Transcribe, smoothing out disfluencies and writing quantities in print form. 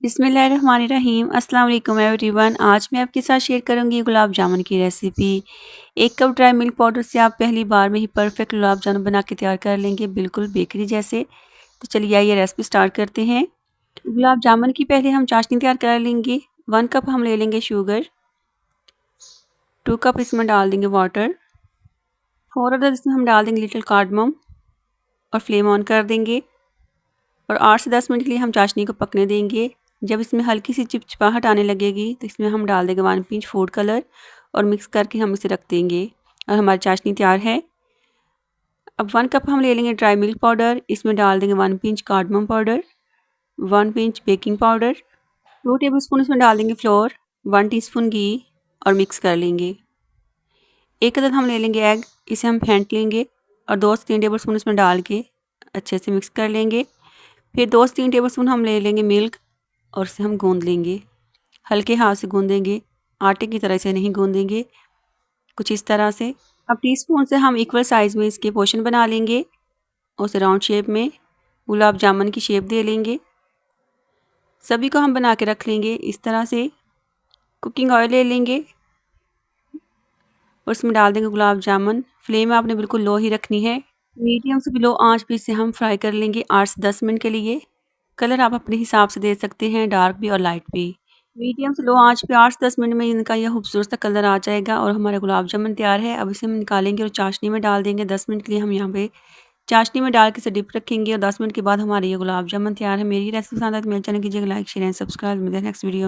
बिस्मिल्लाहिर्रहमानिर्रहीम। अस्सलाम वालेकुम एवरीवन। आज मैं आपके साथ शेयर करूंगी गुलाब जामुन की recipe. 1 cup dry milk powder से आप पहली बार में ही परफेक्ट गुलाब जामुन बना के तैयार कर लेंगे, बिल्कुल बेकरी जैसे। तो चलिए आइए रेसिपी स्टार्ट करते हैं। गुलाब जामुन की पहले हम चाशनी तैयार कर लेंगे। 1 कप हम ले लेंगे शुगर, 2 कप इसमें डाल देंगे वाटर, 4 अदर इसमें हम डाल देंगे लिटिल कार्डमम और फ्लेम ऑन कर देंगे। और 8 से 10 मिनट के लिए हम चाशनी को पकने देंगे। जब इसमें हल्की सी चिपचिपाहट आने लगेगी तो इसमें हम डाल देंगे 1 पिंच फूड कलर और मिक्स करके हम इसे रख देंगे और हमारी चाशनी तैयार है। अब 1 कप हम ले लेंगे ड्राई मिल्क पाउडर, इसमें डाल देंगे 1 pinch cardamom powder, 1 pinch baking powder, 2 tablespoon इसमें डाल देंगे फ्लोर, 1 टीस्पून घी और मिक्स कर लेंगे। 1 अदद हम ले लेंगे एग, इसे हम फेंट लेंगे और 2 से 3 टेबलस्पून इसमें डाल के अच्छे से मिक्स कर लेंगे। फिर 2 से 3 टेबलस्पून हम ले लेंगे मिल्क और इसे हम गूंद लेंगे। हल्के हाथ से गूंदेंगे, आटे की तरह से नहीं गूंदेंगे, कुछ इस तरह से। अब टीस्पून से हम इक्वल साइज़ में इसके पोर्शन बना लेंगे और उसे राउंड शेप में गुलाब जामुन की शेप दे लेंगे। सभी को हम बना के रख लेंगे इस तरह से। कुकिंग ऑयल ले लेंगे और इसमें डाल देंगे गुलाब जामुन। फ्लेम आपने बिल्कुल लो ही रखनी है। मीडियम से लो आंच पे इसे हम फ्राई कर लेंगे 8 से 10 मिनट के लिए। कलर आप अपने हिसाब से दे सकते हैं, डार्क भी और लाइट भी। मीडियम से लो आंच पे 8 से 10 मिनट में इनका यह खूबसूरत सा कलर आ जाएगा और हमारा गुलाब जामुन तैयार है। अब इसे हम निकालेंगे और चाशनी में डाल देंगे। 10 मिनट के लिए हम यहाँ पे चाशनी में डाल के इसे डिप रखेंगे और 10 मिनट के बाद हमारे ये गुलाब जामुन तैयार है। मेरी रेसिपी पसंद आए तो मेरे चैनल कीजिएगा लाइक, शेयर एंड सब्सक्राइब। मिलते हैं नेक्स्ट वीडियो।